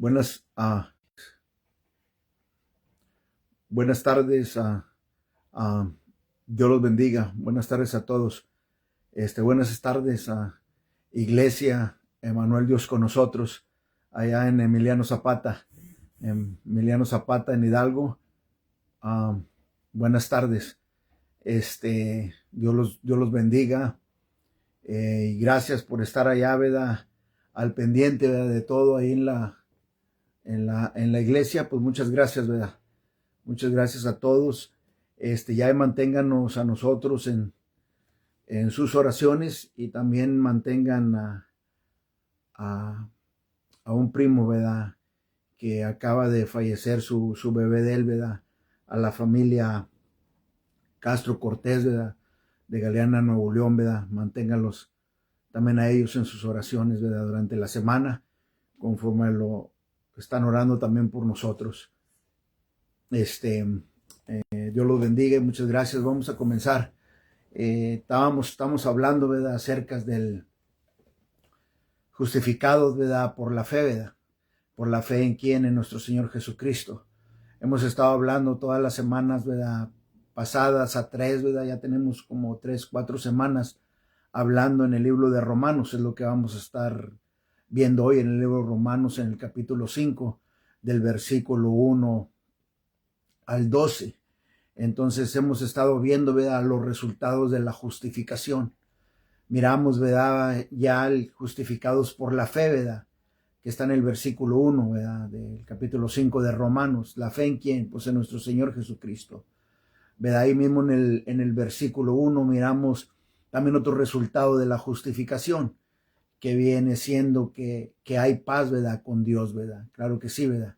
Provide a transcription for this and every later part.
Buenas, buenas tardes. Ah, Dios los bendiga. Buenas tardes a todos. Buenas tardes a Iglesia Emanuel Dios con nosotros, allá en Emiliano Zapata en Hidalgo. Ah, Buenas tardes. Dios los bendiga. Y gracias por estar allá, ¿verdad? Al pendiente, ¿verdad? De todo ahí en la iglesia. Pues muchas gracias, ¿verdad? Muchas gracias a todos. Ya manténganos a nosotros en sus oraciones, y también mantengan a, a un primo, ¿verdad? Que acaba de fallecer su bebé de él, ¿verdad? A la familia Castro Cortés, ¿verdad? De Galeana, Nuevo León, ¿verdad? Manténganlos también a ellos en sus oraciones, ¿verdad? Durante la semana, conforme lo están orando también por nosotros. Dios los bendiga y muchas gracias. Vamos a comenzar. Estamos hablando, ¿verdad? Acerca del justificado, ¿verdad? Por la fe, ¿verdad? Por la fe en quién, en nuestro Señor Jesucristo. Hemos estado hablando todas las semanas, ¿verdad? Pasadas a 3, ¿verdad? Ya tenemos como 3, 4 semanas hablando en el libro de Romanos. Es lo que vamos a estar viendo hoy en el libro de Romanos, en el capítulo 5, del versículo 1 al 12. Entonces hemos estado viendo, ¿verdad? Los resultados de la justificación. Miramos, ¿verdad? Ya justificados por la fe, ¿verdad? Que está en el versículo 1, ¿verdad? Del capítulo 5 de Romanos. ¿La fe en quién? Pues en nuestro Señor Jesucristo, ¿verdad? Ahí mismo en el versículo 1 miramos también otro resultado de la justificación, que viene siendo que hay paz, ¿verdad? Con Dios, ¿verdad? Claro que sí, ¿verdad?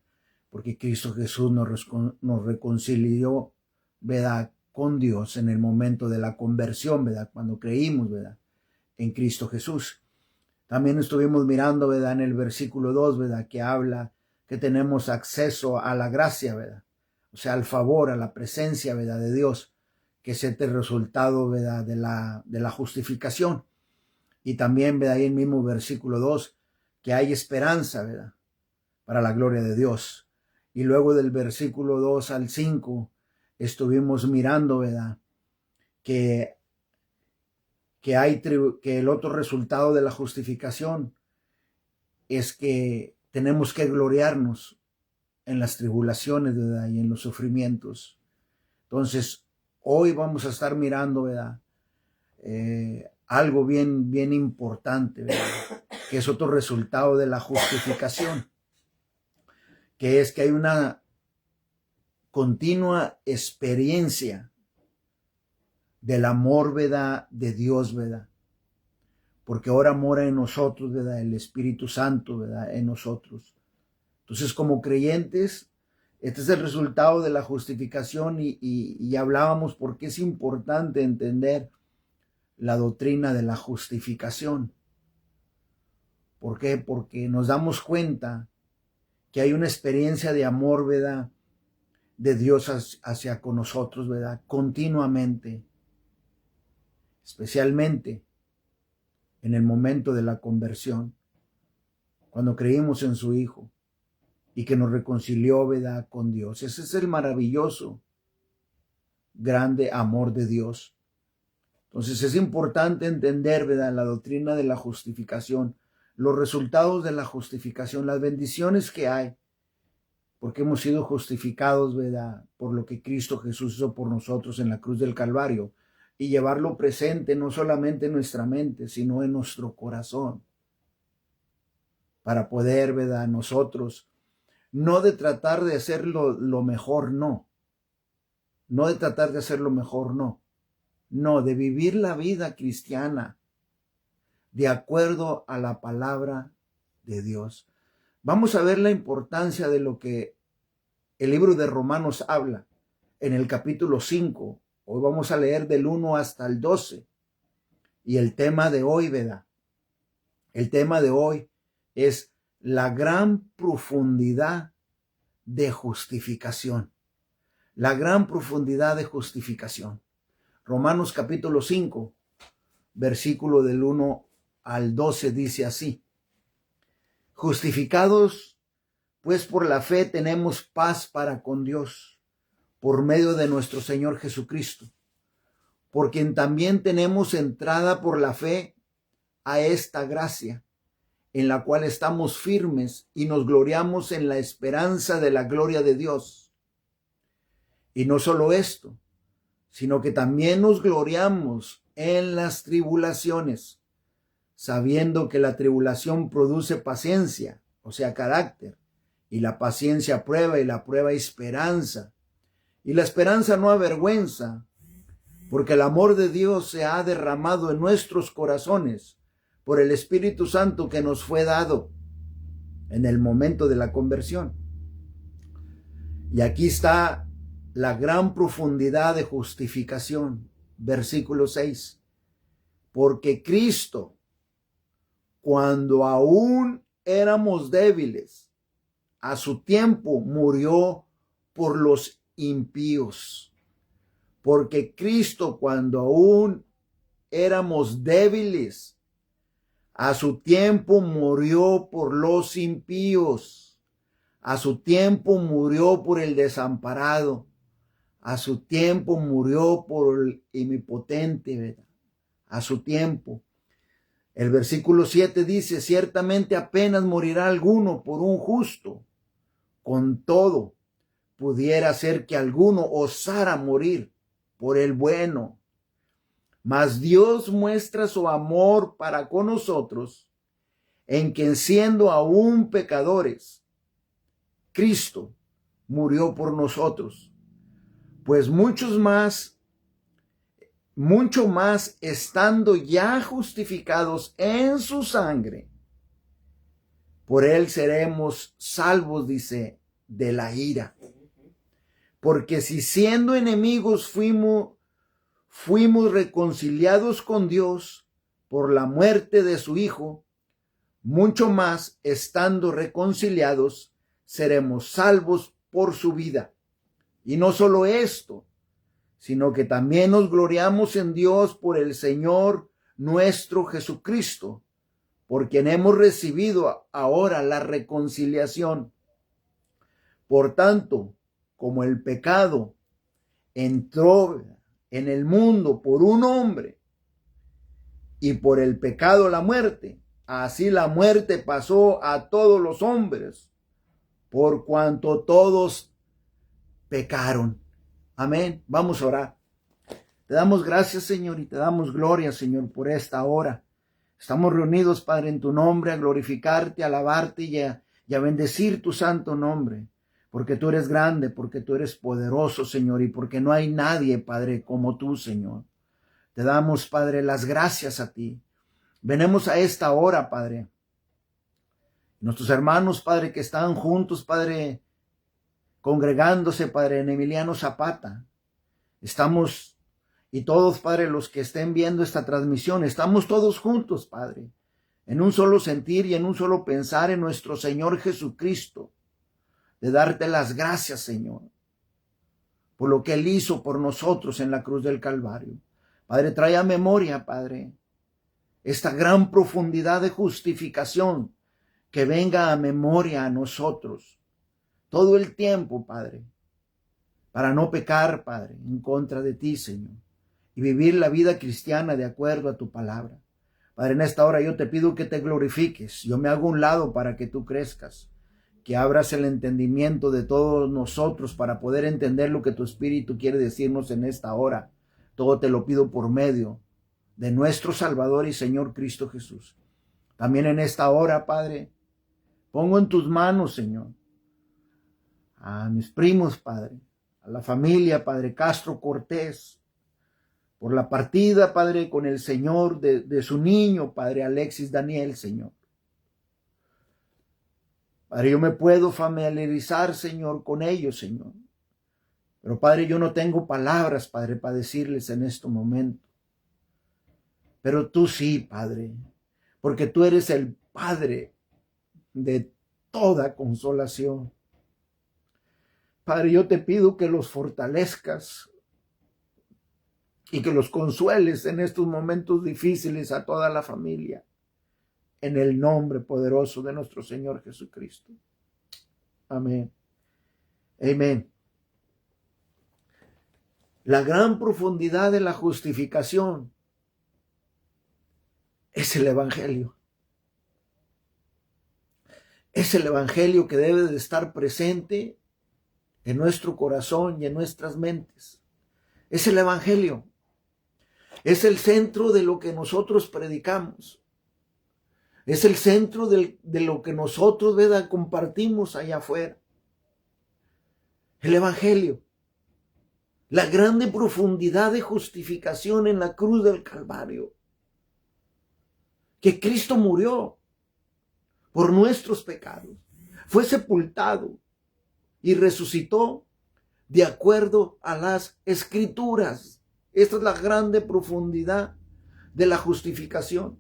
Porque Cristo Jesús nos reconcilió, ¿verdad? Con Dios en el momento de la conversión, ¿verdad? Cuando creímos, ¿verdad? En Cristo Jesús. También estuvimos mirando, ¿verdad? En el versículo 2, ¿verdad? Que habla que tenemos acceso a la gracia, ¿verdad? O sea, al favor, a la presencia, ¿verdad? De Dios, que es el resultado, ¿verdad? De la justificación. Y también, ¿verdad? Ahí en el mismo versículo 2, que hay esperanza, ¿verdad? Para la gloria de Dios. Y luego del versículo 2 al 5, estuvimos mirando, ¿verdad? Que el otro resultado de la justificación es que tenemos que gloriarnos en las tribulaciones, ¿verdad? Y en los sufrimientos. Entonces, hoy vamos a estar mirando, ¿verdad? Algo bien importante, ¿verdad? Que es otro resultado de la justificación, que es que hay una continua experiencia del amor, ¿verdad? De Dios, ¿verdad? Porque ahora mora en nosotros, ¿verdad? El Espíritu Santo, ¿verdad? En nosotros. Entonces, como creyentes, este es el resultado de la justificación, y hablábamos por qué es importante entender la doctrina de la justificación. ¿Por qué? Porque nos damos cuenta que hay una experiencia de amor, ¿verdad? De Dios hacia con nosotros, ¿verdad? Continuamente, especialmente en el momento de la conversión, cuando creímos en su Hijo y que nos reconcilió, ¿verdad? Con Dios. Ese es el maravilloso, grande amor de Dios. Entonces es importante entender, ¿verdad? La doctrina de la justificación, los resultados de la justificación, las bendiciones que hay, porque hemos sido justificados, ¿verdad? Por lo que Cristo Jesús hizo por nosotros en la cruz del Calvario, y llevarlo presente no solamente en nuestra mente, sino en nuestro corazón, para poder, ¿verdad? Nosotros, no de tratar de hacer lo mejor, no de tratar de hacer lo mejor, no, de vivir la vida cristiana de acuerdo a la palabra de Dios. Vamos a ver la importancia de lo que el libro de Romanos habla en el capítulo 5. Hoy vamos a leer del 1 hasta el 12. Y el tema de hoy, ¿verdad? El tema de hoy es la gran profundidad de justificación. La gran profundidad de justificación. Romanos capítulo 5, versículo del 1 al 12 dice así: justificados pues por la fe tenemos paz para con Dios, por medio de nuestro Señor Jesucristo, por quien también tenemos entrada por la fe a esta gracia, en la cual estamos firmes y nos gloriamos en la esperanza de la gloria de Dios. Y no solo esto, sino que también nos gloriamos en las tribulaciones, sabiendo que la tribulación produce paciencia, o sea, carácter, y la paciencia prueba, y la prueba esperanza. Y la esperanza no avergüenza, porque el amor de Dios se ha derramado en nuestros corazones por el Espíritu Santo que nos fue dado en el momento de la conversión. Y aquí está la gran profundidad de justificación. Versículo 6. Porque Cristo, cuando aún éramos débiles, a su tiempo murió por los impíos. Porque Cristo, cuando aún éramos débiles, a su tiempo murió por los impíos. A su tiempo murió por el desamparado. A su tiempo murió por el omnipotente, ¿verdad? A su tiempo. El versículo 7 dice, ciertamente apenas morirá alguno por un justo. Con todo, pudiera ser que alguno osara morir por el bueno. Mas Dios muestra su amor para con nosotros en que siendo aún pecadores, Cristo murió por nosotros. Pues mucho más estando ya justificados en su sangre, por él seremos salvos, dice, de la ira. Porque si siendo enemigos fuimos reconciliados con Dios por la muerte de su Hijo, mucho más estando reconciliados seremos salvos por su vida. Y no solo esto, sino que también nos gloriamos en Dios por el Señor nuestro Jesucristo, por quien hemos recibido ahora la reconciliación. Por tanto, como el pecado entró en el mundo por un hombre, y por el pecado la muerte, así la muerte pasó a todos los hombres, por cuanto todos pecaron. Amén. Vamos a orar. Te damos gracias, Señor, y te damos gloria, Señor, por esta hora. Estamos reunidos, Padre, en tu nombre, a glorificarte, a alabarte y a bendecir tu santo nombre, porque tú eres grande, porque tú eres poderoso, Señor, y porque no hay nadie, Padre, como tú, Señor. Te damos, Padre, las gracias a ti. Venimos a esta hora, Padre. Nuestros hermanos, Padre, que están juntos, Padre, congregándose, Padre, en Emiliano Zapata. Estamos, y todos, Padre, los que estén viendo esta transmisión, estamos todos juntos, Padre, en un solo sentir y en un solo pensar en nuestro Señor Jesucristo, de darte las gracias, Señor, por lo que Él hizo por nosotros en la cruz del Calvario. Padre, trae a memoria, Padre, esta gran profundidad de justificación, que venga a memoria a nosotros todo el tiempo, Padre, para no pecar, Padre, en contra de ti, Señor, y vivir la vida cristiana de acuerdo a tu palabra. Padre, en esta hora yo te pido que te glorifiques. Yo me hago a un lado para que tú crezcas, que abras el entendimiento de todos nosotros para poder entender lo que tu Espíritu quiere decirnos en esta hora. Todo te lo pido por medio de nuestro Salvador y Señor Cristo Jesús. También en esta hora, Padre, pongo en tus manos, Señor, a mis primos, Padre, a la familia, Padre Castro Cortés, por la partida, Padre, con el Señor de su niño, Padre Alexis Daniel, Señor. Padre, yo me puedo familiarizar, Señor, con ellos, Señor. Pero, Padre, yo no tengo palabras, Padre, para decirles en este momento. Pero tú sí, Padre, porque tú eres el Padre de toda consolación. Padre, yo te pido que los fortalezcas y que los consueles en estos momentos difíciles a toda la familia, en el nombre poderoso de nuestro Señor Jesucristo. Amén. Amén. La gran profundidad de la justificación es el Evangelio. Es el Evangelio que debe de estar presente en nuestro corazón y en nuestras mentes. Es el Evangelio. Es el centro de lo que nosotros predicamos. Es el centro de lo que nosotros, ¿verdad?, compartimos allá afuera. El Evangelio. La grande profundidad de justificación en la cruz del Calvario. Que Cristo murió por nuestros pecados. Fue sepultado y resucitó de acuerdo a las Escrituras. Esta es la grande profundidad de la justificación.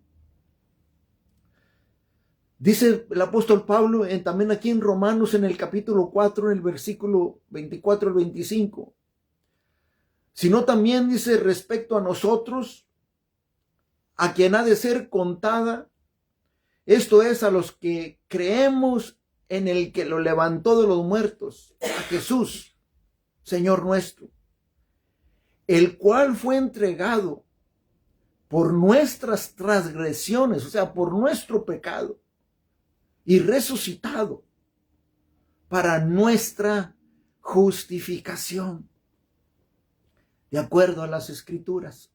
Dice el apóstol Pablo también aquí en Romanos, en el capítulo 4, en el versículo 24 al 25. Sino también dice respecto a nosotros, a quien ha de ser contada, esto es, a los que creemos en el que lo levantó de los muertos, a Jesús, Señor nuestro, el cual fue entregado por nuestras transgresiones, o sea, por nuestro pecado, y resucitado para nuestra justificación, de acuerdo a las Escrituras.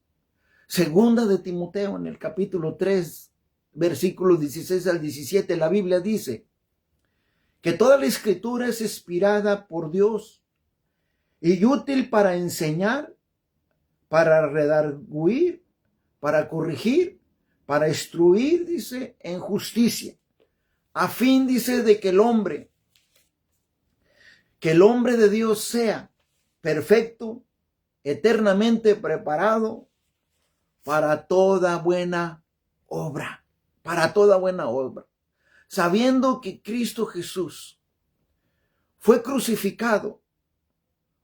Segunda de Timoteo, en el capítulo 3, versículos 16 al 17, la Biblia dice que toda la Escritura es inspirada por Dios y útil para enseñar, para redarguir, para corregir, para instruir, dice, en justicia, a fin, dice, de que el hombre de Dios sea perfecto, eternamente preparado para toda buena obra, sabiendo que Cristo Jesús fue crucificado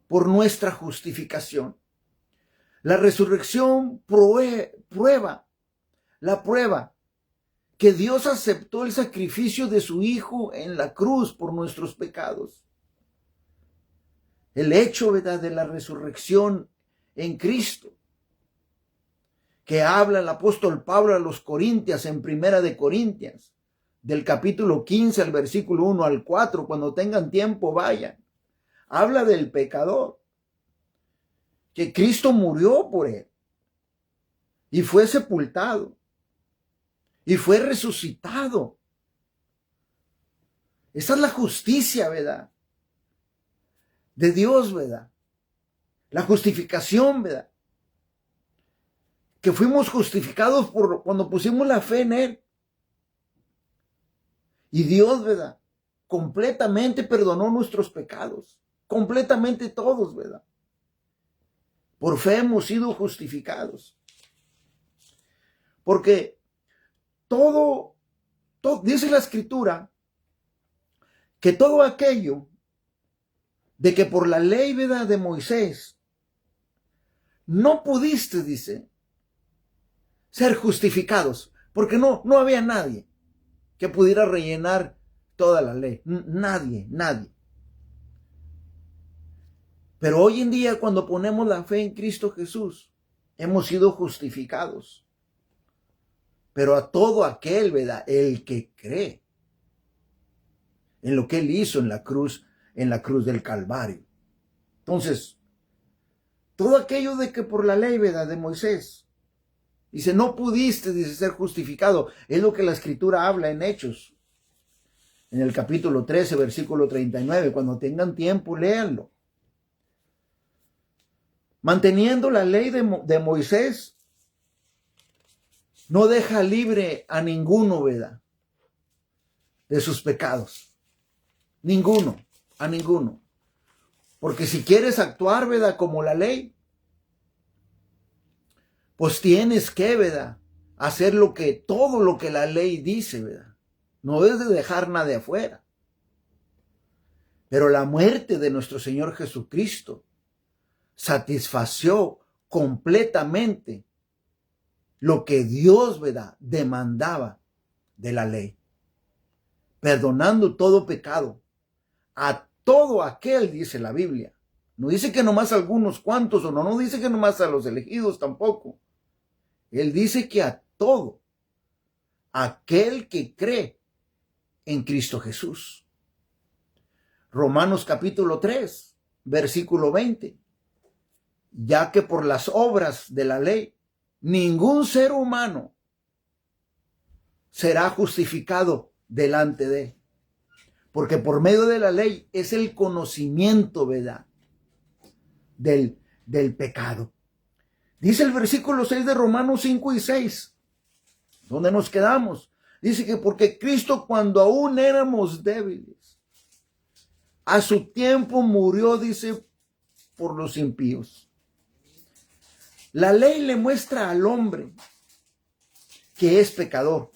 por nuestra justificación. La resurrección prueba que Dios aceptó el sacrificio de su Hijo en la cruz por nuestros pecados. El hecho, ¿verdad?, de la resurrección en Cristo, que habla el apóstol Pablo a los Corintios en Primera de Corintios, del capítulo 15 al versículo 1 al 4, cuando tengan tiempo vayan. Habla del pecador, que Cristo murió por él, y fue sepultado, y fue resucitado. Esa es la justicia, ¿verdad?, de Dios, ¿verdad? La justificación, ¿verdad? Que fuimos justificados cuando pusimos la fe en Él. Y Dios, ¿verdad?, completamente perdonó nuestros pecados. Completamente todos, ¿verdad? Por fe hemos sido justificados. Porque todo dice la Escritura, que todo aquello de que por la ley, ¿verdad?, de Moisés, no pudiste, dice, ser justificados, porque no había nadie que pudiera rellenar toda la ley. Nadie. Pero hoy en día, cuando ponemos la fe en Cristo Jesús, hemos sido justificados. Pero a todo aquel, ¿verdad?, el que cree en lo que Él hizo en la cruz del Calvario. Entonces, todo aquello de que por la ley, ¿verdad?, de Moisés, dice, no pudiste, dice, ser justificado. Es lo que la Escritura habla en Hechos, en el capítulo 13, versículo 39. Cuando tengan tiempo, léanlo. Manteniendo la ley de Moisés, no deja libre a ninguno, ¿verdad?, de sus pecados. A ninguno. Porque si quieres actuar, ¿verdad?, como la ley, pues tienes que, ¿verdad?, hacer todo lo que la ley dice, ¿verdad? No debes de dejar nada de afuera. Pero la muerte de nuestro Señor Jesucristo satisfació completamente lo que Dios, ¿verdad?, demandaba de la ley, perdonando todo pecado a todo aquel, dice la Biblia. No dice que nomás a algunos cuantos, o no dice que nomás a los elegidos tampoco. Él dice que a todo aquel que cree en Cristo Jesús. Romanos capítulo 3, versículo 20. Ya que por las obras de la ley, ningún ser humano será justificado delante de él. Porque por medio de la ley es el conocimiento, ¿verdad?, del pecado. Dice el versículo 6 de Romanos 5 y 6, donde nos quedamos. Dice que porque Cristo, cuando aún éramos débiles, a su tiempo murió, dice, por los impíos. La ley le muestra al hombre que es pecador.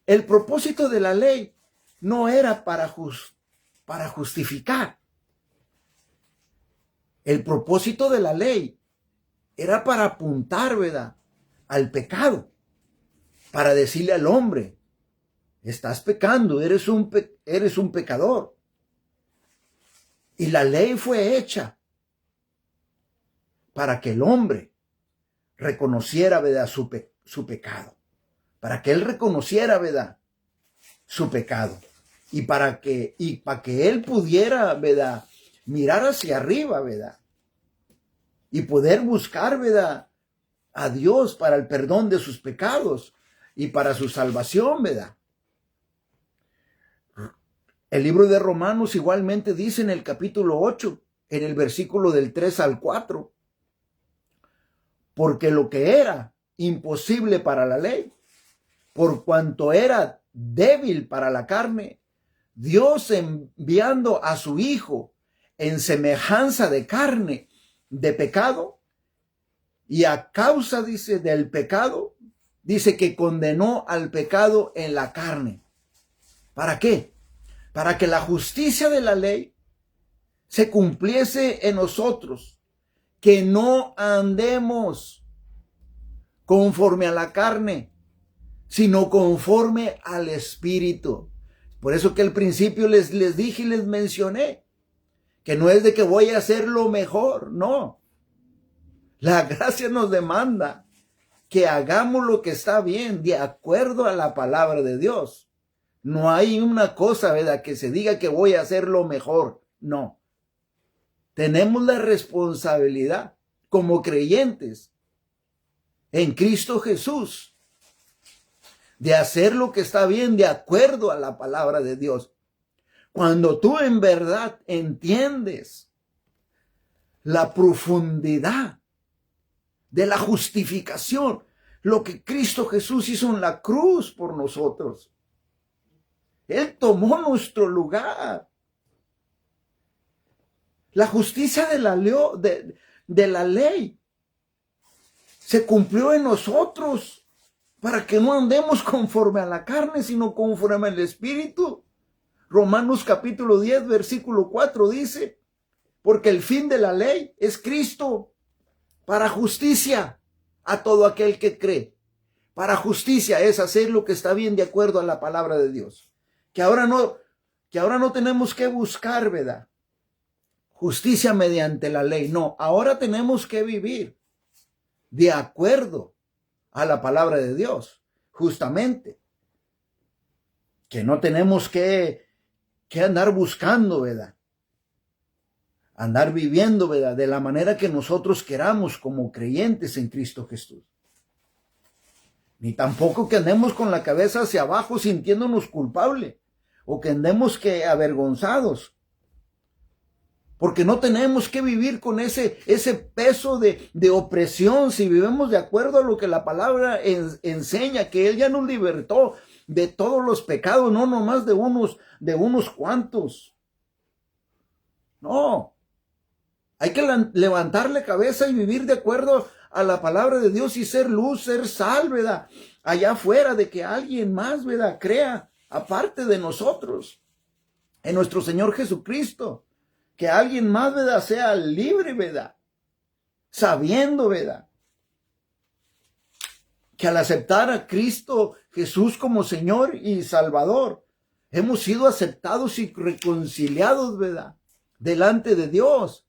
El propósito de la ley no era para justificar. El propósito de la ley era para apuntar, ¿verdad?, al pecado. Para decirle al hombre, estás pecando, eres un pecador. Y la ley fue hecha para que el hombre reconociera, ¿verdad?, su pecado. Para que él reconociera, ¿verdad?, su pecado. Y para que él pudiera, ¿verdad?, mirar hacia arriba, ¿verdad?, y poder buscar, ¿verdad?, a Dios para el perdón de sus pecados y para su salvación, ¿verdad? El libro de Romanos igualmente dice en el capítulo 8, en el versículo del 3 al 4, porque lo que era imposible para la ley, por cuanto era débil para la carne, Dios, enviando a su Hijo en semejanza de carne, de pecado, y a causa, dice, del pecado, dice que condenó al pecado en la carne. ¿Para qué? Para que la justicia de la ley se cumpliese en nosotros, que no andemos conforme a la carne, sino conforme al Espíritu. Por eso que al principio les dije y les mencioné que no es de que voy a hacer lo mejor, no. La gracia nos demanda que hagamos lo que está bien, de acuerdo a la palabra de Dios. No hay una cosa, ¿verdad?, que se diga que voy a hacer lo mejor, no. Tenemos la responsabilidad como creyentes en Cristo Jesús de hacer lo que está bien de acuerdo a la palabra de Dios. Cuando tú en verdad entiendes la profundidad de la justificación, lo que Cristo Jesús hizo en la cruz por nosotros. Él tomó nuestro lugar. La justicia de la ley se cumplió en nosotros para que no andemos conforme a la carne, sino conforme al Espíritu. Romanos capítulo 10, versículo 4 dice, porque el fin de la ley es Cristo para justicia a todo aquel que cree. Para justicia es hacer lo que está bien de acuerdo a la palabra de Dios. Que ahora no tenemos que buscar, ¿verdad?, justicia mediante la ley. No, ahora tenemos que vivir de acuerdo a la palabra de Dios, justamente. Que no tenemos que andar buscando, ¿verdad?, andar viviendo, ¿verdad?, de la manera que nosotros queramos como creyentes en Cristo Jesús. Ni tampoco que andemos con la cabeza hacia abajo sintiéndonos culpables o que andemos avergonzados. Porque no tenemos que vivir con ese peso de opresión si vivimos de acuerdo a lo que la palabra enseña, que Él ya nos libertó de todos los pecados, no nomás de unos cuantos. No. Hay que levantar la cabeza y vivir de acuerdo a la palabra de Dios y ser luz, ser sal, ¿verdad?, allá afuera, de que alguien más, ¿verdad?, crea aparte de nosotros en nuestro Señor Jesucristo. Que alguien más, ¿verdad?, sea libre, ¿verdad?, sabiendo, ¿verdad?, que al aceptar a Cristo Jesús como Señor y Salvador, Hemos sido aceptados y reconciliados, ¿verdad? Delante de Dios.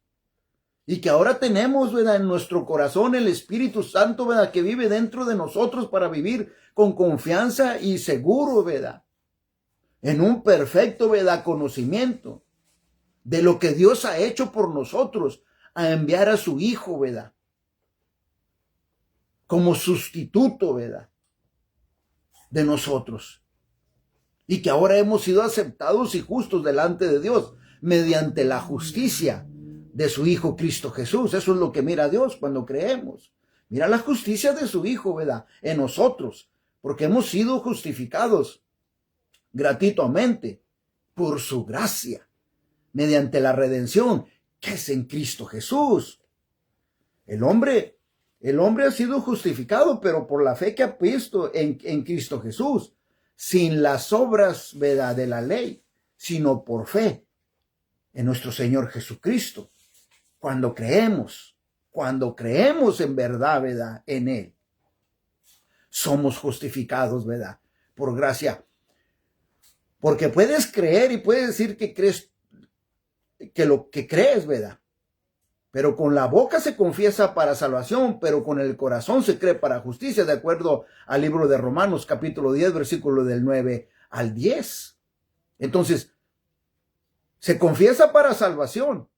Y que ahora tenemos, ¿verdad?, en nuestro corazón el Espíritu Santo, ¿verdad?, que vive dentro de nosotros para vivir con confianza y seguro, ¿verdad?, en un perfecto, ¿verdad?, conocimiento de lo que Dios ha hecho por nosotros, a enviar a su Hijo, ¿verdad?, como sustituto, ¿verdad?, de nosotros. Y que ahora hemos sido aceptados y justos delante de Dios mediante la justicia de su Hijo Cristo Jesús. Eso es lo que mira Dios cuando creemos. Mira la justicia de su Hijo, ¿verdad?, en nosotros, porque hemos sido justificados gratuitamente por su gracia, mediante la redención que es en Cristo Jesús. El hombre ha sido justificado, pero por la fe que ha puesto en Cristo Jesús, sin las obras, ¿verdad?, de la ley, sino por fe en nuestro Señor Jesucristo. Cuando creemos en verdad, ¿verdad?, en Él, somos justificados, ¿verdad?, por gracia. Porque puedes creer y puedes decir que crees, que lo que crees, ¿verdad?, pero con la boca se confiesa para salvación, pero con el corazón se cree para justicia, de acuerdo al libro de Romanos, capítulo 10, versículo del 9 al 10. Entonces, se confiesa para salvación.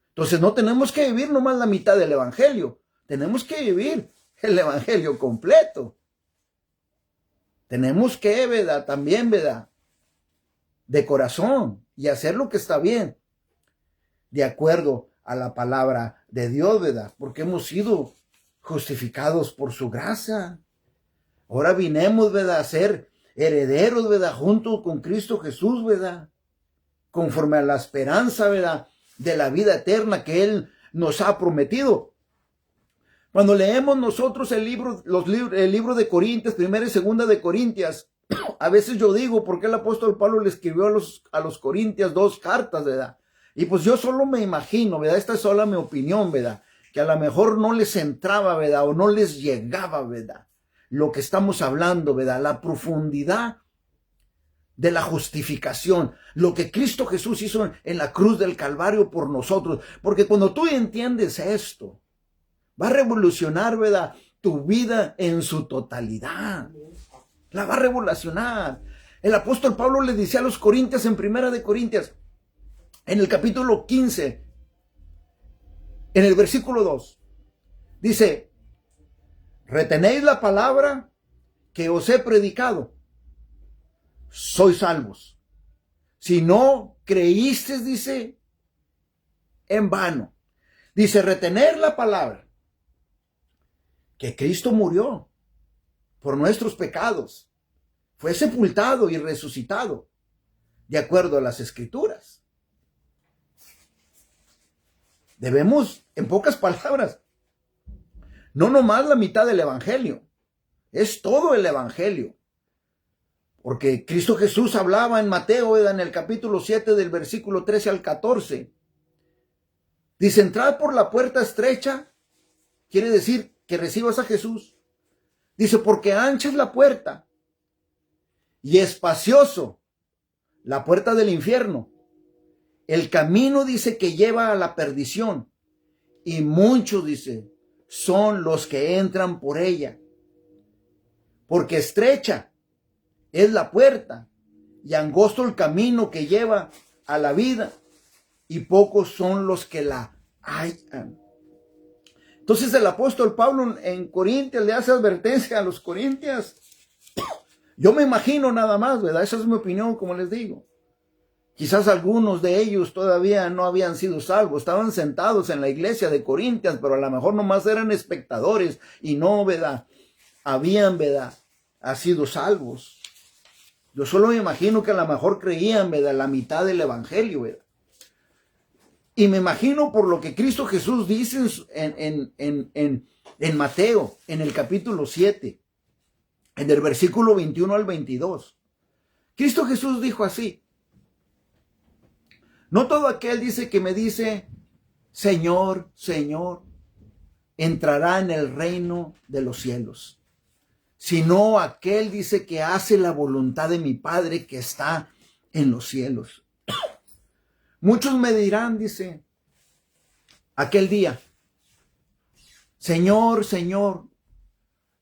Entonces, no tenemos que vivir nomás la mitad del evangelio, tenemos que vivir el evangelio completo. Tenemos que, ¿verdad?, también, ¿verdad?, de corazón, y hacer lo que está bien, de acuerdo a la palabra de Dios, ¿verdad?, porque hemos sido justificados por su gracia. Ahora vinimos, ¿verdad?, a ser herederos, ¿verdad?, junto con Cristo Jesús, ¿verdad?, conforme a la esperanza, ¿verdad?, de la vida eterna que Él nos ha prometido. Cuando leemos nosotros el libro de Corintios, primera y segunda de Corintios, a veces yo digo, ¿por qué el apóstol Pablo le escribió a los Corintios 2 cartas, ¿verdad? Y pues yo solo me imagino, ¿verdad? Esta es solo mi opinión, ¿verdad?, que a lo mejor no les entraba, ¿verdad?, o no les llegaba, ¿verdad?, lo que estamos hablando, ¿verdad?, la profundidad de la justificación, lo que Cristo Jesús hizo en la cruz del Calvario por nosotros. Porque cuando tú entiendes esto, va a revolucionar, ¿verdad?, tu vida en su totalidad. La va a revolucionar. El apóstol Pablo le decía a los Corintios en primera de Corintios, en el capítulo 15, en el versículo 2, dice, retenéis la palabra que os he predicado, sois salvos. Si no creísteis, dice, en vano. Dice, retener la palabra, que Cristo murió por nuestros pecados, fue sepultado y resucitado, de acuerdo a las Escrituras. Debemos, en pocas palabras, no nomás la mitad del evangelio, es todo el evangelio. Porque Cristo Jesús hablaba en Mateo, en el capítulo 7 del versículo 13 al 14. Dice, entrad por la puerta estrecha, quiere decir que recibas a Jesús. Dice, porque ancha es la puerta y espacioso la puerta del infierno. El camino, dice, que lleva a la perdición, y muchos, dice, son los que entran por ella. Porque estrecha es la puerta y angosto el camino que lleva a la vida, y pocos son los que la hallan. Entonces el apóstol Pablo en Corintios le hace advertencia a los corintios. Yo me imagino nada más, ¿verdad? Esa es mi opinión, como les digo. Quizás algunos de ellos todavía no habían sido salvos, estaban sentados en la iglesia de Corintios, pero a lo mejor nomás eran espectadores y no, ¿verdad?, habían, ¿verdad?, sido salvos. Yo solo me imagino que a lo mejor creían, ¿verdad?, la mitad del evangelio, ¿verdad? Y me imagino por lo que Cristo Jesús dice en Mateo, en el capítulo 7, en el versículo 21 al 22. Cristo Jesús dijo así: no todo aquel, dice, que me dice, Señor, Señor, entrará en el reino de los cielos, sino aquel, dice, que hace la voluntad de mi Padre que está en los cielos. Muchos me dirán, dice, aquel día, Señor, Señor,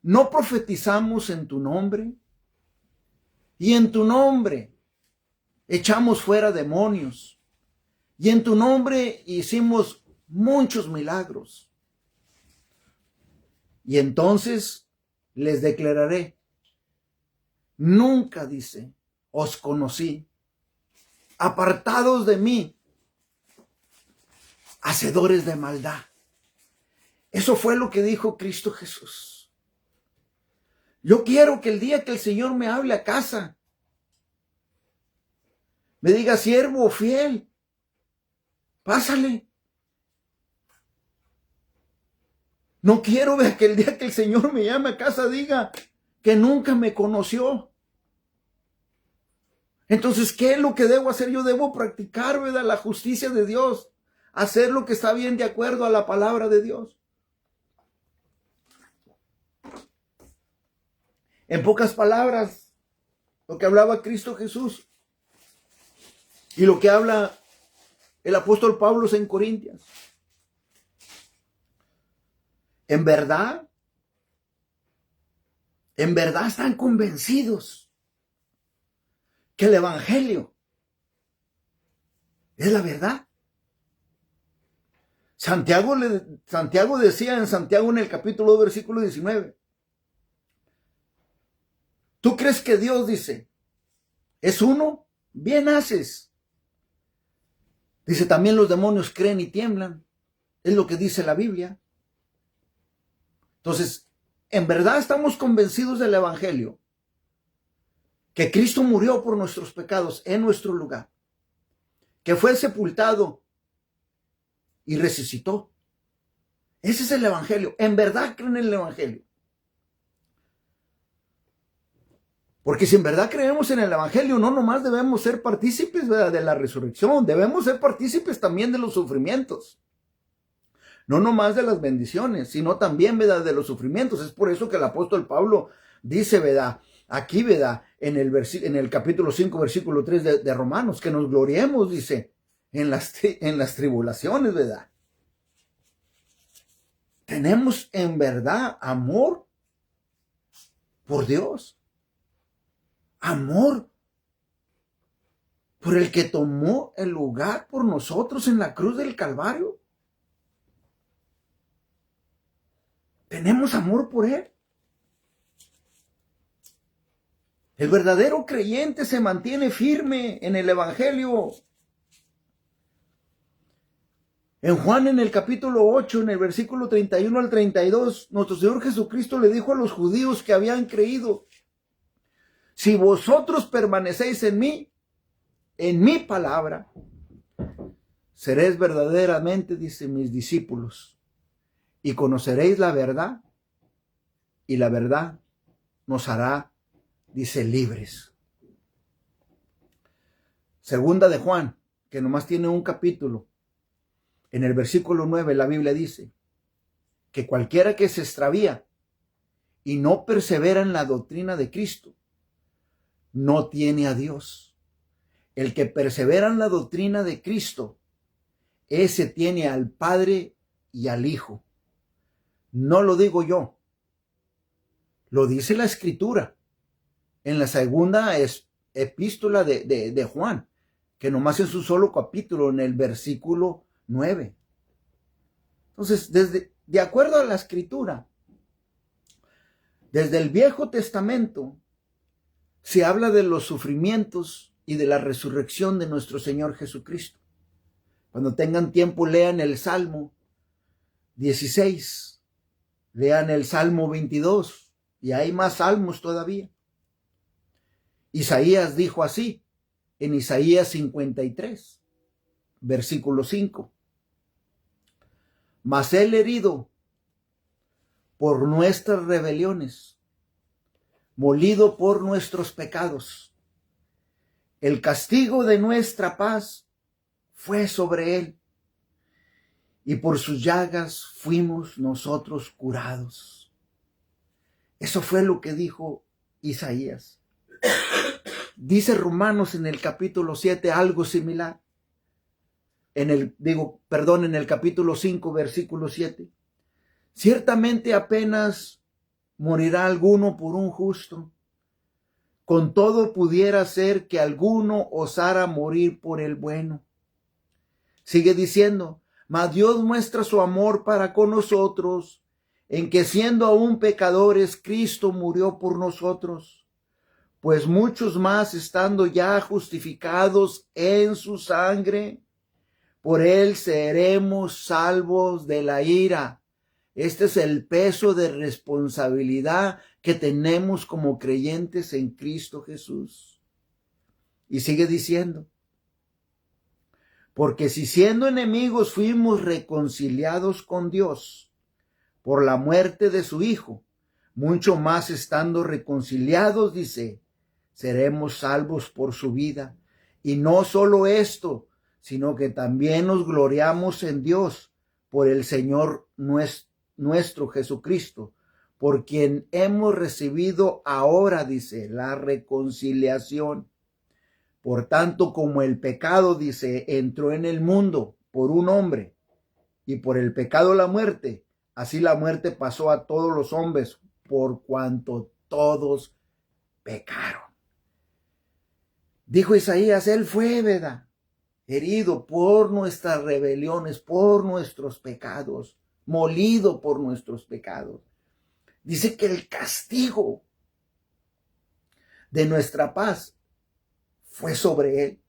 ¿no profetizamos en tu nombre? Y en tu nombre echamos fuera demonios. Y en tu nombre hicimos muchos milagros. Y entonces les declararé, nunca, dice, os conocí. Apartados de mí, hacedores de maldad. Eso fue lo que dijo Cristo Jesús. Yo quiero que el día que el Señor me hable a casa, me diga, siervo fiel, pásale. No quiero ver que el día que el Señor me llame a casa diga que nunca me conoció. Entonces, ¿qué es lo que debo hacer? Yo debo practicar, ¿verdad?, la justicia de Dios, hacer lo que está bien de acuerdo a la palabra de Dios. En pocas palabras, lo que hablaba Cristo Jesús y lo que habla el apóstol Pablo en Corintios. En verdad están convencidos que el evangelio es la verdad. Santiago decía en Santiago en el capítulo 2, versículo 19. ¿Tú crees que Dios, dice, es uno? Bien haces. Dice, también los demonios creen y tiemblan. Es lo que dice la Biblia. Entonces, en verdad estamos convencidos del evangelio. Que Cristo murió por nuestros pecados en nuestro lugar. Que fue sepultado y resucitó. Ese es el evangelio. En verdad creen en el evangelio. Porque si en verdad creemos en el evangelio, no nomás debemos ser partícipes, ¿verdad?, de la resurrección, debemos ser partícipes también de los sufrimientos. No nomás de las bendiciones, sino también, ¿verdad?, de los sufrimientos. Es por eso que el apóstol Pablo dice, ¿verdad?, aquí, ¿verdad?, en el capítulo 5, versículo 3 de Romanos, que nos gloriemos, dice, en las tribulaciones, ¿verdad? Tenemos en verdad amor por Dios. Amor por el que tomó el lugar por nosotros en la cruz del Calvario. Tenemos amor por Él. El verdadero creyente se mantiene firme en el evangelio. En Juan, en el capítulo 8, en el versículo 31 al 32, nuestro Señor Jesucristo le dijo a los judíos que habían creído, si vosotros permanecéis en mi palabra, seréis verdaderamente, dice, mis discípulos, y conoceréis la verdad, y la verdad nos hará, dice, libres. Segunda de Juan, que nomás tiene un capítulo, en el versículo 9 la Biblia dice, que cualquiera que se extravía y no persevera en la doctrina de Cristo, no tiene a Dios. El que persevera en la doctrina de Cristo, ese tiene al Padre y al Hijo. No lo digo yo, lo dice la Escritura en la segunda epístola de Juan, que nomás es un solo capítulo, en el versículo 9. Entonces, de acuerdo a la Escritura, desde el Viejo Testamento se habla de los sufrimientos y de la resurrección de nuestro Señor Jesucristo. Cuando tengan tiempo, lean el Salmo 16, lean el Salmo 22, y hay más salmos todavía. Isaías dijo así, en Isaías 53, versículo 5. Mas él herido por nuestras rebeliones, molido por nuestros pecados. El castigo de nuestra paz fue sobre él, y por sus llagas fuimos nosotros curados. Eso fue lo que dijo Isaías. Dice Romanos en el capítulo 7 algo similar. En el capítulo 5, versículo 7. Ciertamente apenas morirá alguno por un justo. Con todo pudiera ser que alguno osara morir por el bueno. Sigue diciendo, mas Dios muestra su amor para con nosotros, en que siendo aún pecadores, Cristo murió por nosotros. Pues muchos más estando ya justificados en su sangre, por él seremos salvos de la ira. Este es el peso de responsabilidad que tenemos como creyentes en Cristo Jesús. Y sigue diciendo, porque si siendo enemigos fuimos reconciliados con Dios por la muerte de su Hijo, mucho más estando reconciliados, dice, seremos salvos por su vida. Y no solo esto, sino que también nos gloriamos en Dios por el Señor nuestro Jesucristo, por quien hemos recibido ahora, dice, la reconciliación. Por tanto, como el pecado, dice, entró en el mundo por un hombre, y por el pecado la muerte, así la muerte pasó a todos los hombres, por cuanto todos pecaron. Dijo Isaías, él fue, ¿verdad?, herido por nuestras rebeliones, por nuestros pecados, molido por nuestros pecados. Dice que el castigo de nuestra paz fue sobre él.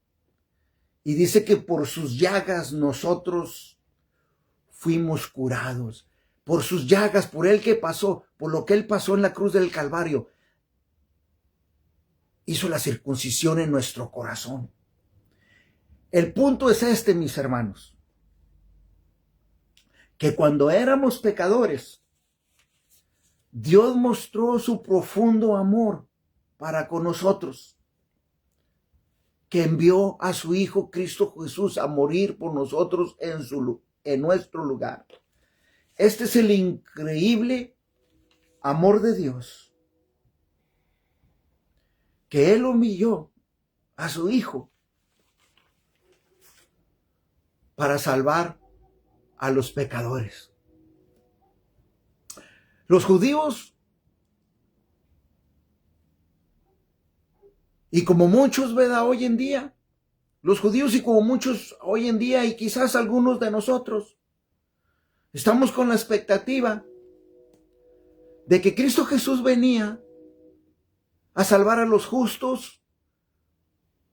Y dice que por sus llagas nosotros fuimos curados. Por sus llagas, por él que pasó, por lo que él pasó en la cruz del Calvario, hizo la circuncisión en nuestro corazón. El punto es este, mis hermanos, que cuando éramos pecadores, Dios mostró su profundo amor para con nosotros, que envió a su Hijo Cristo Jesús a morir por nosotros en nuestro lugar. Este es el increíble amor de Dios, que Él humilló a su Hijo para salvar a los pecadores. Los judíos, y como muchos, ¿verdad?, hoy en día, los judíos y como muchos hoy en día, y quizás algunos de nosotros, estamos con la expectativa de que Cristo Jesús venía a salvar a los justos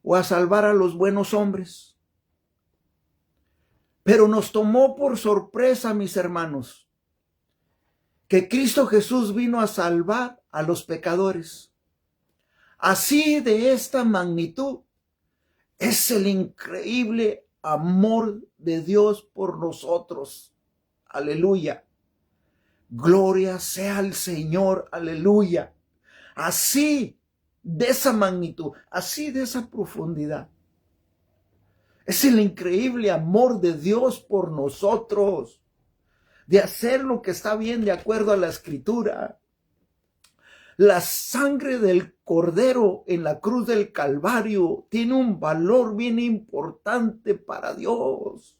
o a salvar a los buenos hombres. Pero nos tomó por sorpresa, mis hermanos, que Cristo Jesús vino a salvar a los pecadores. Así, de esta magnitud, es el increíble amor de Dios por nosotros. Aleluya. Gloria sea al Señor. Aleluya. Así, de esa magnitud, así de esa profundidad. Es el increíble amor de Dios por nosotros, de hacer lo que está bien de acuerdo a la Escritura. La sangre del Cordero en la cruz del Calvario tiene un valor bien importante para Dios.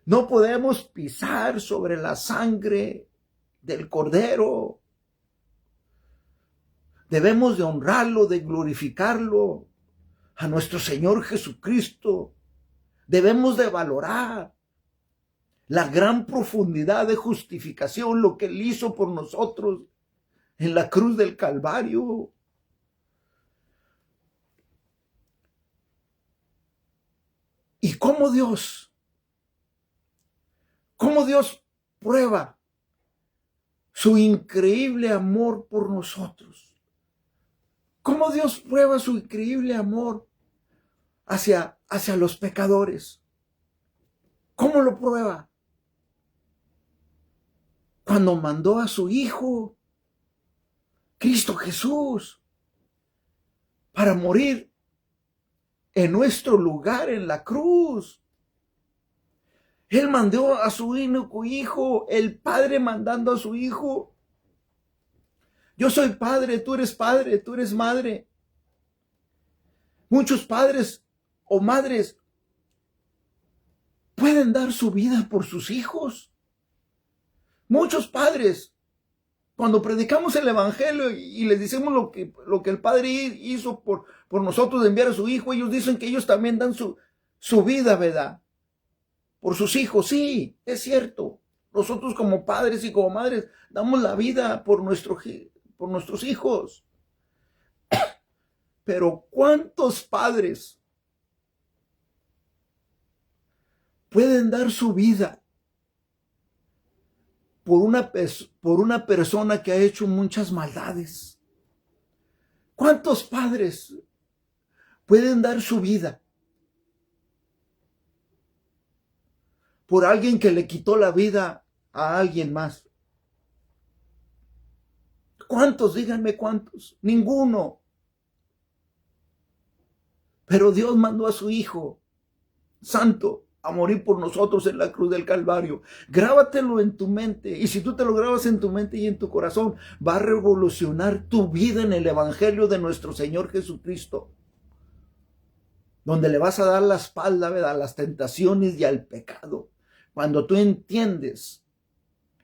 No podemos pisar sobre la sangre del Cordero. Debemos de honrarlo, de glorificarlo. A nuestro Señor Jesucristo debemos de valorar la gran profundidad de justificación, lo que Él hizo por nosotros en la cruz del Calvario. Y cómo Dios prueba su increíble amor por nosotros. Cómo Dios prueba su increíble amor hacia los pecadores. ¿Cómo lo prueba? Cuando mandó a su Hijo, Cristo Jesús, para morir en nuestro lugar en la cruz. Él mandó a su único Hijo, el Padre mandando a su Hijo Yo soy padre, tú eres madre. Muchos padres o madres pueden dar su vida por sus hijos. Muchos padres, cuando predicamos el evangelio y les decimos lo que el Padre hizo por nosotros de enviar a su hijo, ellos dicen que ellos también dan su vida, ¿verdad? Por sus hijos. Sí, es cierto. Nosotros como padres y como madres damos la vida por nuestros hijos. Pero ¿cuántos padres pueden dar su vida por una persona que ha hecho muchas maldades? ¿Cuántos padres pueden dar su vida por alguien que le quitó la vida a alguien más? ¿Cuántos? Díganme cuántos. Ninguno. Pero Dios mandó a su Hijo Santo a morir por nosotros en la cruz del Calvario. Grábatelo en tu mente. Y si tú te lo grabas en tu mente y en tu corazón, va a revolucionar tu vida en el Evangelio de nuestro Señor Jesucristo. Donde le vas a dar la espalda, ¿verdad?, a las tentaciones y al pecado. Cuando tú entiendes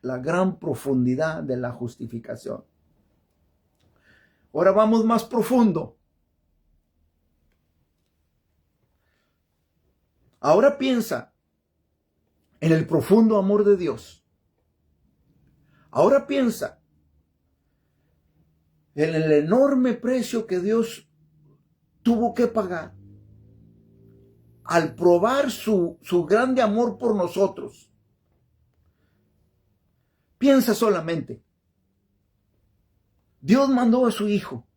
la gran profundidad de la justificación. Ahora vamos más profundo. Ahora piensa en el profundo amor de Dios. Ahora piensa en el enorme precio que Dios tuvo que pagar al probar su grande amor por nosotros. Piensa solamente. Dios mandó a su Hijo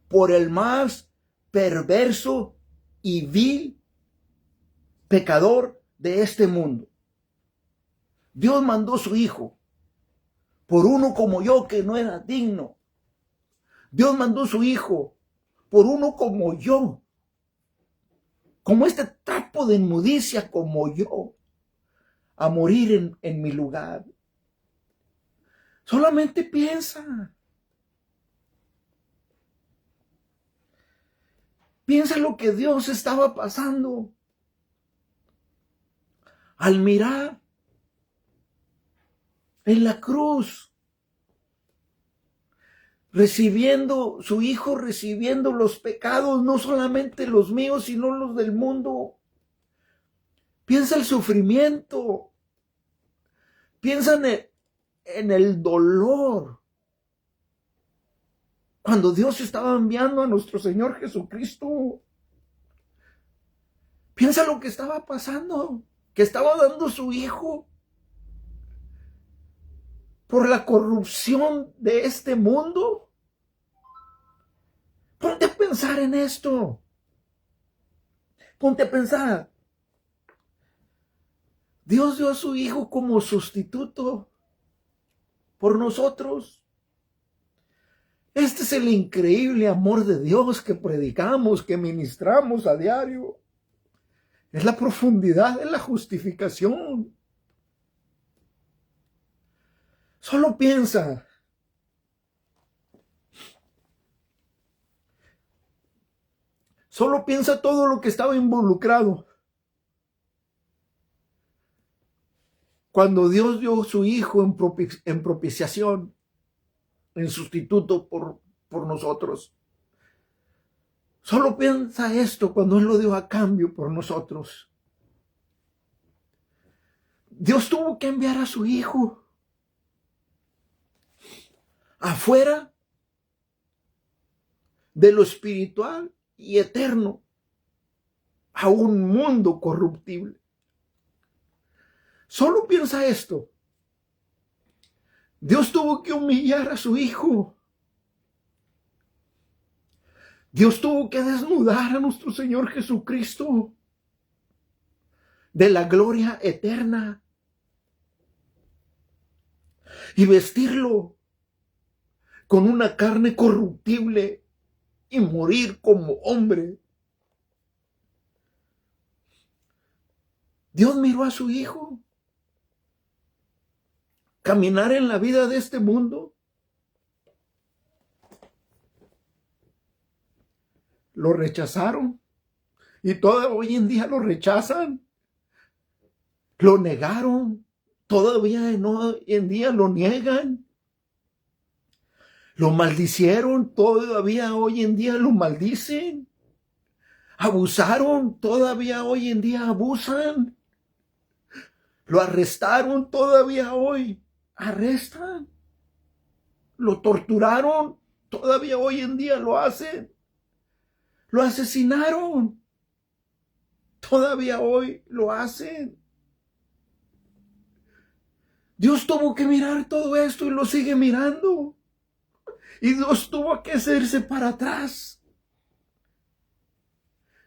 por el más perverso y vil pecador de este mundo. Dios mandó a su Hijo por uno como yo que no era digno. Dios mandó a su Hijo por uno como yo, como este trapo de inmundicia como yo, a morir en mi lugar. Solamente piensa. Piensa lo que Dios estaba pasando al mirar en la cruz, su Hijo recibiendo los pecados, no solamente los míos, sino los del mundo. Piensa el sufrimiento, piensa en el dolor. Cuando Dios estaba enviando a nuestro Señor Jesucristo, piensa lo que estaba pasando, que estaba dando su Hijo por la corrupción de este mundo. Ponte a pensar en esto. Ponte a pensar. Dios dio a su Hijo como sustituto por nosotros. Este es el increíble amor de Dios que predicamos, que ministramos a diario. Es la profundidad de la justificación. Solo piensa. Solo piensa todo lo que estaba involucrado. Cuando Dios dio a su Hijo en propiciación, en sustituto por nosotros. Solo piensa esto cuando Él lo dio a cambio por nosotros. Dios tuvo que enviar a su Hijo afuera de lo espiritual y eterno a un mundo corruptible. Solo piensa esto. Dios tuvo que humillar a su Hijo. Dios tuvo que desnudar a nuestro Señor Jesucristo de la gloria eterna y vestirlo con una carne corruptible y morir como hombre. Dios miró a su Hijo caminar en la vida de este mundo. Lo rechazaron y hoy en día lo rechazan. Lo negaron, todavía hoy en día lo niegan. Lo maldicieron, todavía hoy en día lo maldicen. Abusaron, todavía hoy en día abusan. Lo arrestaron, todavía hoy arrestan. Lo torturaron, todavía hoy en día lo hacen. Lo asesinaron, todavía hoy lo hacen. Dios tuvo que mirar todo esto y lo sigue mirando. Y Dios tuvo que hacerse para atrás.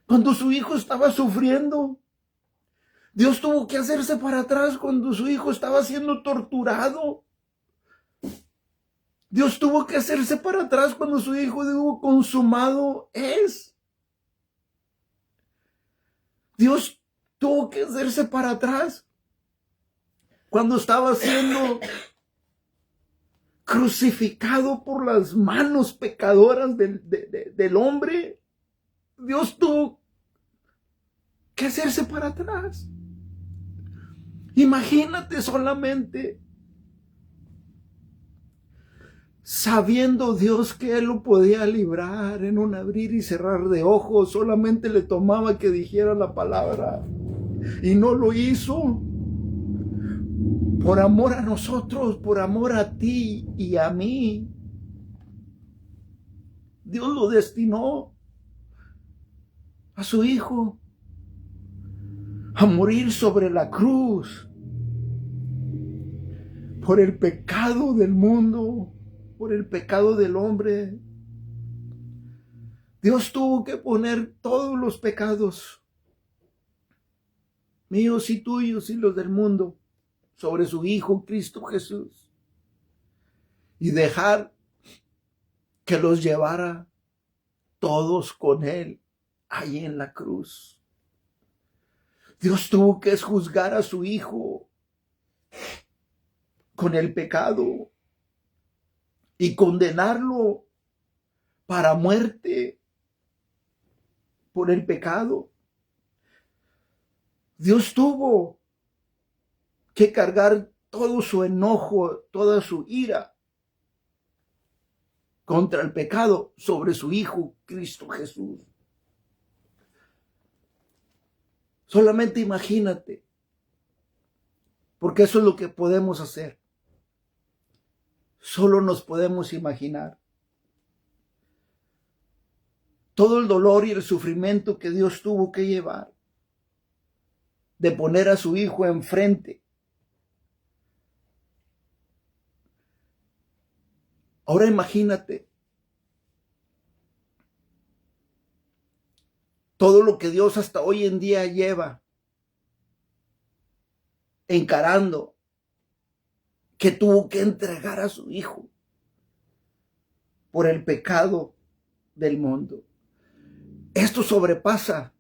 Cuando su hijo estaba sufriendo, Dios tuvo que hacerse para atrás cuando su hijo estaba siendo torturado. Dios tuvo que hacerse para atrás cuando su hijo dijo, consumado es. Dios tuvo que hacerse para atrás cuando estaba siendo crucificado por las manos pecadoras del hombre. Dios tuvo que hacerse para atrás. Imagínate solamente, sabiendo Dios que Él lo podía librar en un abrir y cerrar de ojos, solamente le tomaba que dijera la palabra y no lo hizo. Por amor a nosotros, por amor a ti y a mí, Dios lo destinó a su hijo a morir sobre la cruz por el pecado del mundo, por el pecado del hombre. Dios tuvo que poner todos los pecados míos y tuyos y los del mundo sobre su Hijo Cristo Jesús y dejar que los llevara todos con Él ahí en la cruz. Dios tuvo que juzgar a su Hijo con el pecado y condenarlo para muerte por el pecado. Dios tuvo que cargar todo su enojo, toda su ira contra el pecado sobre su Hijo Cristo Jesús. Solamente imagínate, porque eso es lo que podemos hacer. Solo nos podemos imaginar todo el dolor y el sufrimiento que Dios tuvo que llevar, de poner a su Hijo enfrente. Ahora imagínate todo lo que Dios hasta hoy en día lleva encarando, que tuvo que entregar a su Hijo por el pecado del mundo. Esto sobrepasa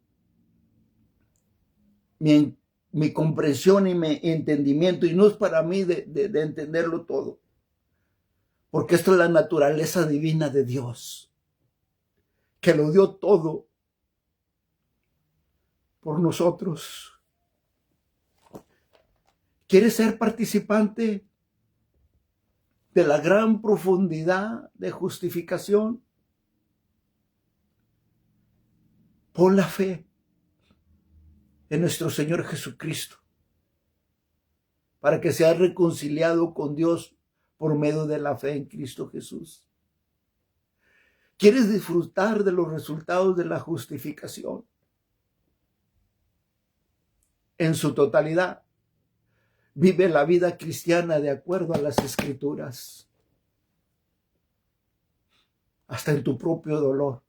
mi comprensión y mi entendimiento, y no es para mí de entenderlo todo, porque esto es la naturaleza divina de Dios, que lo dio todo por nosotros. ¿Quieres ser participante de la gran profundidad de justificación? Pon la fe en nuestro Señor Jesucristo para que seas reconciliado con Dios por medio de la fe en Cristo Jesús. ¿Quieres disfrutar de los resultados de la justificación en su totalidad? Vive la vida cristiana de acuerdo a las Escrituras, hasta en tu propio dolor.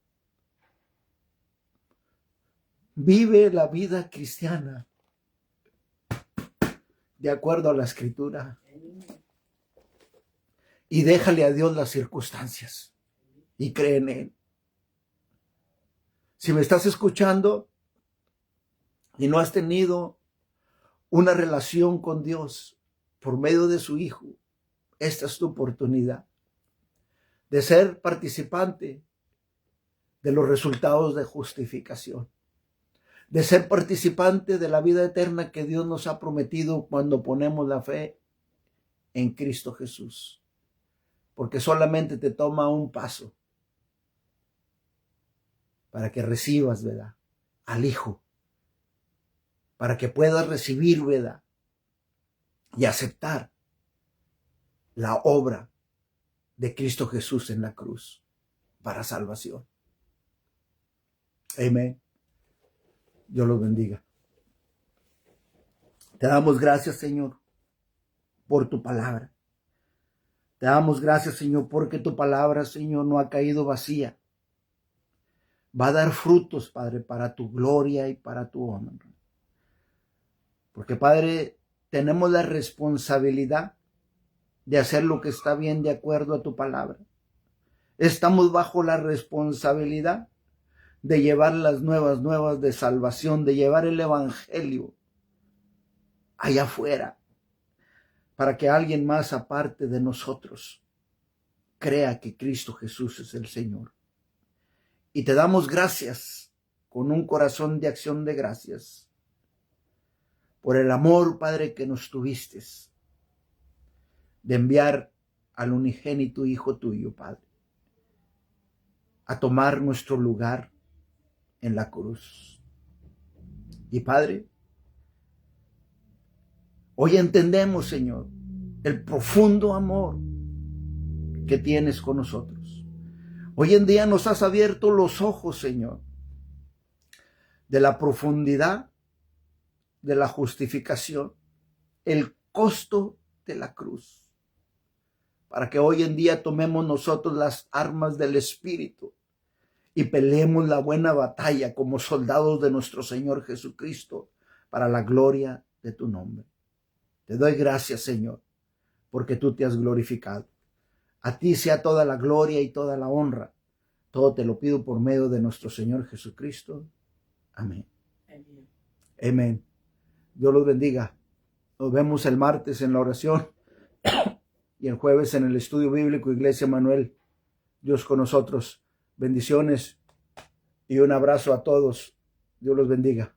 Vive la vida cristiana de acuerdo a la Escritura y déjale a Dios las circunstancias y cree en Él. Si me estás escuchando y no has tenido una relación con Dios, por medio de su Hijo. Esta es tu oportunidad de ser participante de los resultados de justificación, de ser participante de la vida eterna que Dios nos ha prometido cuando ponemos la fe en Cristo Jesús. Porque solamente te toma un paso para que recibas, ¿verdad?, al Hijo, para que puedas recibir, ¿verdad?, y aceptar la obra de Cristo Jesús en la cruz para salvación. Amén. Dios los bendiga. Te damos gracias, Señor, por tu palabra. Te damos gracias, Señor, porque tu palabra, Señor, no ha caído vacía. Va a dar frutos, Padre, para tu gloria y para tu honra. Porque, Padre, tenemos la responsabilidad de hacer lo que está bien de acuerdo a tu palabra. Estamos bajo la responsabilidad de llevar las nuevas de salvación, de llevar el evangelio allá afuera, para que alguien más aparte de nosotros crea que Cristo Jesús es el Señor. Y te damos gracias con un corazón de acción de gracias por el amor, Padre, que nos tuviste de enviar al unigénito Hijo tuyo, Padre, a tomar nuestro lugar en la cruz. Y Padre, hoy entendemos, Señor, el profundo amor que tienes con nosotros. Hoy en día nos has abierto los ojos, Señor, de la profundidad de la justificación, el costo de la cruz, para que hoy en día tomemos nosotros las armas del Espíritu y peleemos la buena batalla como soldados de nuestro Señor Jesucristo para la gloria de tu nombre. Te doy gracias, Señor, porque tú te has glorificado. A ti sea toda la gloria y toda la honra. Todo te lo pido por medio de nuestro Señor Jesucristo. Amén. Amén. Amén. Dios los bendiga. Nos vemos el martes en la oración y el jueves en el estudio bíblico Iglesia Manuel. Dios con nosotros. Bendiciones y un abrazo a todos. Dios los bendiga.